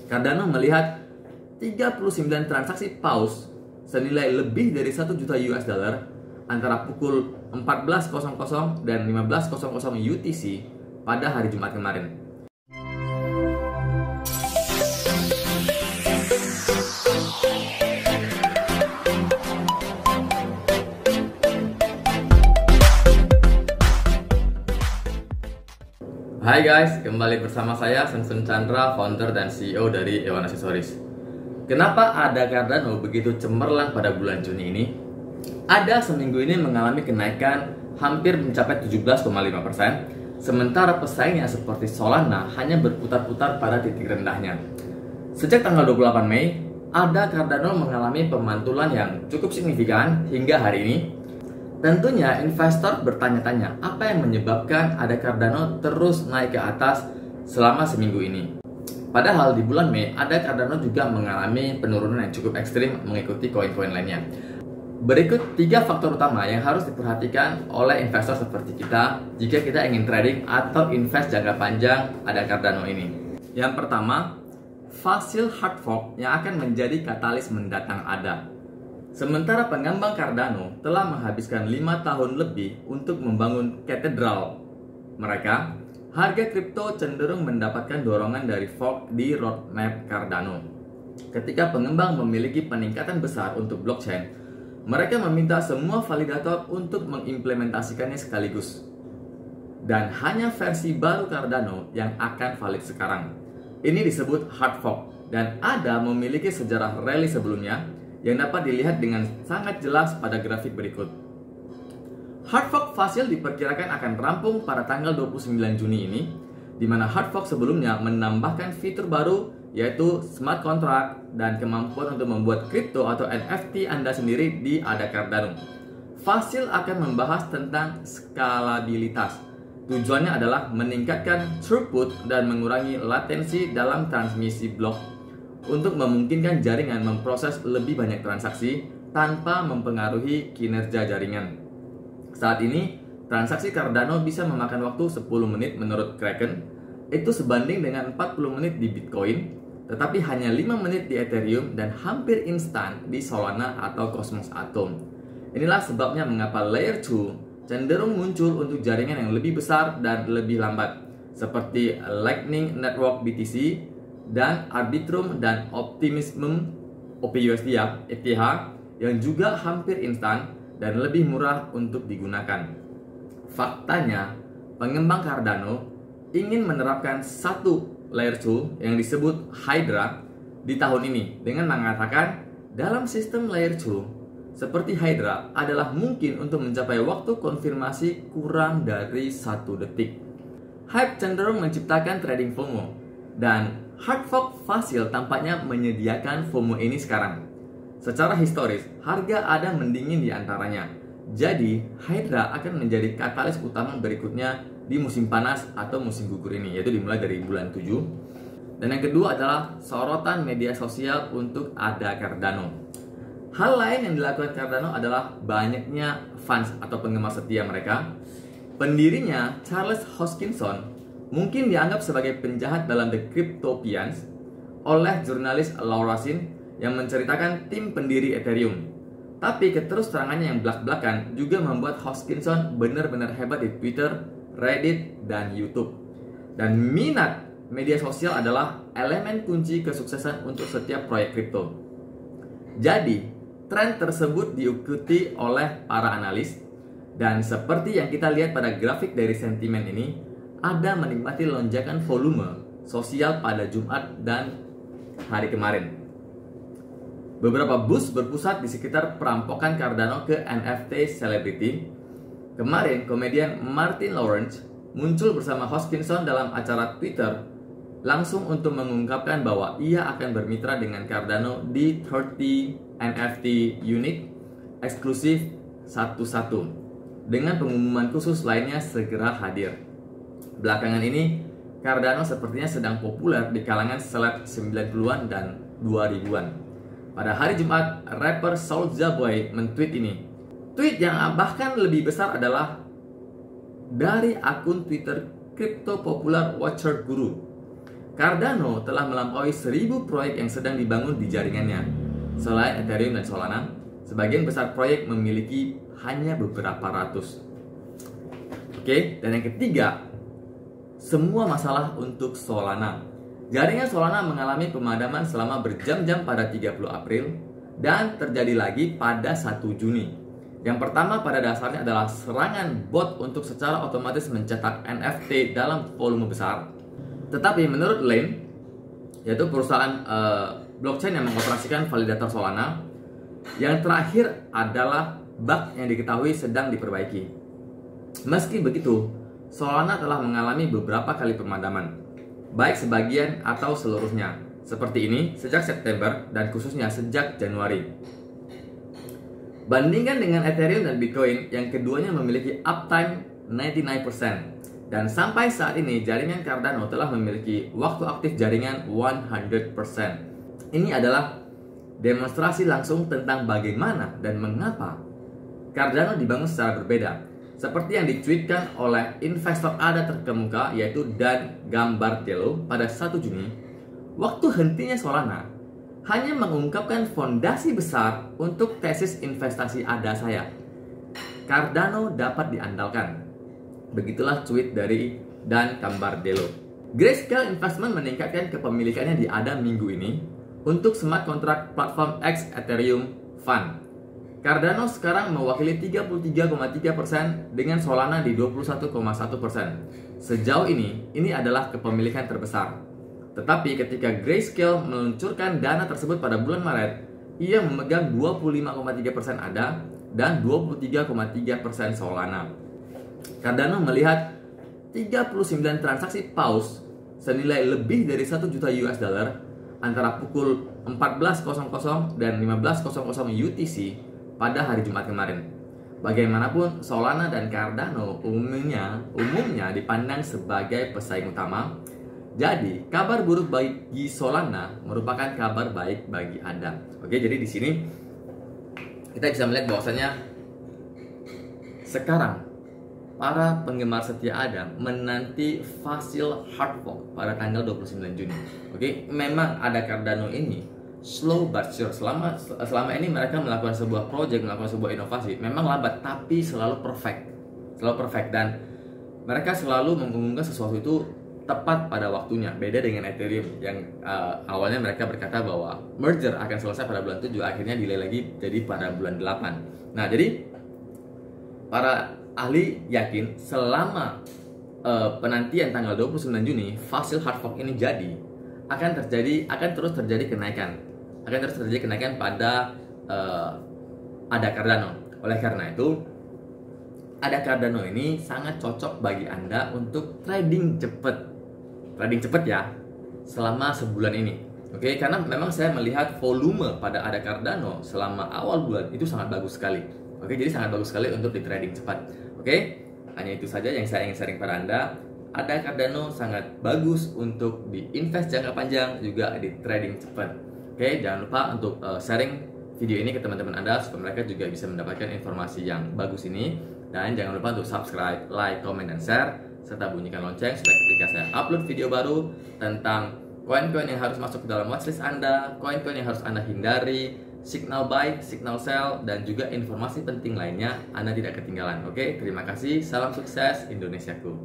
Cardano melihat 39 transaksi pause senilai lebih dari 1 juta US dollar antara pukul 14.00 dan 15.00 UTC pada hari Jumat kemarin. Hai guys, kembali bersama saya Sengsun Chandra, founder dan CEO dari Ewan Accessories. Kenapa ada Cardano begitu cemerlang pada bulan Juni ini? Ada seminggu ini mengalami kenaikan hampir mencapai 17,5%, sementara pesaingnya seperti Solana hanya berputar-putar pada titik rendahnya. Sejak tanggal 28 Mei, ada Cardano mengalami pemantulan yang cukup signifikan hingga hari ini. Tentunya investor bertanya-tanya apa yang menyebabkan ada Cardano terus naik ke atas selama seminggu ini. Padahal di bulan Mei ada Cardano juga mengalami penurunan yang cukup ekstrim mengikuti koin-koin lainnya. Berikut 3 faktor utama yang harus diperhatikan oleh investor seperti kita jika kita ingin trading atau invest jangka panjang ada Cardano ini. Yang pertama, fossil hard fork yang akan menjadi katalis mendatang ada. Sementara pengembang Cardano telah menghabiskan 5 tahun lebih untuk membangun katedral mereka, harga kripto cenderung mendapatkan dorongan dari fork di roadmap Cardano. Ketika pengembang memiliki peningkatan besar untuk blockchain, mereka meminta semua validator untuk mengimplementasikannya sekaligus. Dan hanya versi baru Cardano yang akan valid sekarang. Ini disebut hard fork dan ada memiliki sejarah rally sebelumnya yang dapat dilihat dengan sangat jelas pada grafik berikut. Hard fork fossil diperkirakan akan rampung pada tanggal 29 Juni ini, di mana hard fork sebelumnya menambahkan fitur baru yaitu smart contract dan kemampuan untuk membuat kripto atau NFT Anda sendiri di ada Cardano. Fossil akan membahas tentang skalabilitas. Tujuannya adalah meningkatkan throughput dan mengurangi latensi dalam transmisi blok untuk memungkinkan jaringan memproses lebih banyak transaksi tanpa mempengaruhi kinerja jaringan. Saat ini, transaksi Cardano bisa memakan waktu 10 menit menurut Kraken, itu sebanding dengan 40 menit di Bitcoin, tetapi hanya 5 menit di Ethereum dan hampir instan di Solana atau Cosmos Atom. Inilah sebabnya mengapa Layer 2 cenderung muncul untuk jaringan yang lebih besar dan lebih lambat, seperti Lightning Network BTC, dan Arbitrum dan Optimism OPUSD ETH yang juga hampir instan dan lebih murah untuk digunakan. Faktanya, pengembang Cardano ingin menerapkan satu layer 2 yang disebut Hydra di tahun ini dengan mengatakan dalam sistem layer 2 seperti Hydra adalah mungkin untuk mencapai waktu konfirmasi kurang dari 1 detik. Hype cenderung menciptakan trading FOMO dan hard fork fossil tampaknya menyediakan FOMO ini sekarang. Secara historis, harga ada mendingin di antaranya. Jadi, Hydra akan menjadi katalis utama berikutnya di musim panas atau musim gugur ini, yaitu dimulai dari bulan 7. Dan yang kedua adalah sorotan media sosial untuk ada Cardano. Hal lain yang dilakukan Cardano adalah banyaknya fans atau penggemar setia mereka. Pendirinya, Charles Hoskinson, mungkin dianggap sebagai penjahat dalam The Cryptopians oleh jurnalis Laura Shin yang menceritakan tim pendiri Ethereum. Tapi keterus-terangannya yang belak-belakan juga membuat Hoskinson benar-benar hebat di Twitter, Reddit, dan YouTube. Dan minat media sosial adalah elemen kunci kesuksesan untuk setiap proyek kripto. Jadi, tren tersebut diikuti oleh para analis, dan seperti yang kita lihat pada grafik dari sentimen ini, ada menikmati lonjakan volume sosial pada Jumat dan hari kemarin. Beberapa boost berpusat di sekitar perampokan Cardano ke NFT selebriti. Kemarin, komedian Martin Lawrence muncul bersama Hoskinson dalam acara Twitter langsung untuk mengungkapkan bahwa ia akan bermitra dengan Cardano di 30 NFT unit eksklusif satu-satu dengan pengumuman khusus lainnya segera hadir. Belakangan ini, Cardano sepertinya sedang populer di kalangan seleb 90-an dan 2000-an. Pada hari Jumat, rapper Soulja Boy men-tweet ini. Tweet yang bahkan lebih besar adalah dari akun Twitter kripto populer Watcher Guru. Cardano telah melampaui 1000 proyek yang sedang dibangun di jaringannya. Selain Ethereum dan Solana, sebagian besar proyek memiliki hanya beberapa ratus. Oke, dan yang ketiga, semua masalah untuk Solana. Jaringan Solana mengalami pemadaman selama berjam-jam pada 30 April dan terjadi lagi pada 1 Juni. Yang pertama pada dasarnya adalah serangan bot untuk secara otomatis mencetak NFT dalam volume besar. Tetapi menurut Lane, yaitu perusahaan blockchain yang mengoperasikan validator Solana, yang terakhir adalah bug yang diketahui sedang diperbaiki. Meski begitu, Solana telah mengalami beberapa kali pemadaman, baik sebagian atau seluruhnya, seperti ini sejak September dan khususnya sejak Januari. Bandingkan dengan Ethereum dan Bitcoin yang keduanya memiliki uptime 99%. Dan sampai saat ini jaringan Cardano telah memiliki waktu aktif jaringan 100%. Ini adalah demonstrasi langsung tentang bagaimana dan mengapa Cardano dibangun secara berbeda. Seperti yang ditweetkan oleh investor ADA terkemuka yaitu Dan Gambardello pada 1 Juni, waktu hentinya Solana hanya mengungkapkan fondasi besar untuk tesis investasi ADA saya. Cardano dapat diandalkan. Begitulah tweet dari Dan Gambardello. Grayscale Investment meningkatkan kepemilikannya di ADA minggu ini untuk smart contract platform X Ethereum Fund. Cardano sekarang mewakili 33,3% dengan Solana di 21,1%. Sejauh ini adalah kepemilikan terbesar. Tetapi ketika Grayscale meluncurkan dana tersebut pada bulan Maret, ia memegang 25,3% ADA dan 23,3% Solana. Cardano melihat 39 transaksi pause senilai lebih dari 1 juta US dollar antara pukul 14.00 dan 15.00 UTC pada hari Jumat kemarin. Bagaimanapun, Solana dan Cardano umumnya dipandang sebagai pesaing utama. Jadi, kabar buruk bagi Solana merupakan kabar baik bagi Anda. Oke, jadi di sini kita bisa melihat bahwasanya sekarang para penggemar setia ADA menanti fasil hard fork pada tanggal 29 Juni. Oke, memang ada Cardano ini slow but sure. Selama ini mereka melakukan sebuah project, melakukan sebuah inovasi, memang lambat tapi selalu perfect dan mereka selalu mengumumkan sesuatu itu tepat pada waktunya. Beda dengan Ethereum yang awalnya mereka berkata bahwa merger akan selesai pada bulan 7, akhirnya delay lagi jadi pada bulan 8. Nah, jadi para ahli yakin selama penantian tanggal 29 Juni fasil hard fork ini jadi akan terus terjadi kenaikan pada ADA Cardano. Oleh karena itu ADA Cardano ini sangat cocok bagi Anda untuk trading cepat ya selama sebulan ini. Oke, karena memang saya melihat volume pada ADA Cardano selama awal bulan itu sangat bagus sekali. Oke, jadi sangat bagus sekali untuk di trading cepat. Oke, hanya itu saja yang saya ingin sharing pada Anda. ADA Cardano sangat bagus untuk di-invest jangka panjang, juga di trading cepat. Oke, jangan lupa untuk sharing video ini ke teman-teman Anda supaya mereka juga bisa mendapatkan informasi yang bagus ini. Dan jangan lupa untuk subscribe, like, comment, dan share, serta bunyikan lonceng supaya ketika saya upload video baru tentang koin-koin yang harus masuk ke dalam watchlist Anda, koin-koin yang harus Anda hindari, signal buy, signal sell, dan juga informasi penting lainnya, Anda tidak ketinggalan. Oke, terima kasih. Salam sukses Indonesiaku.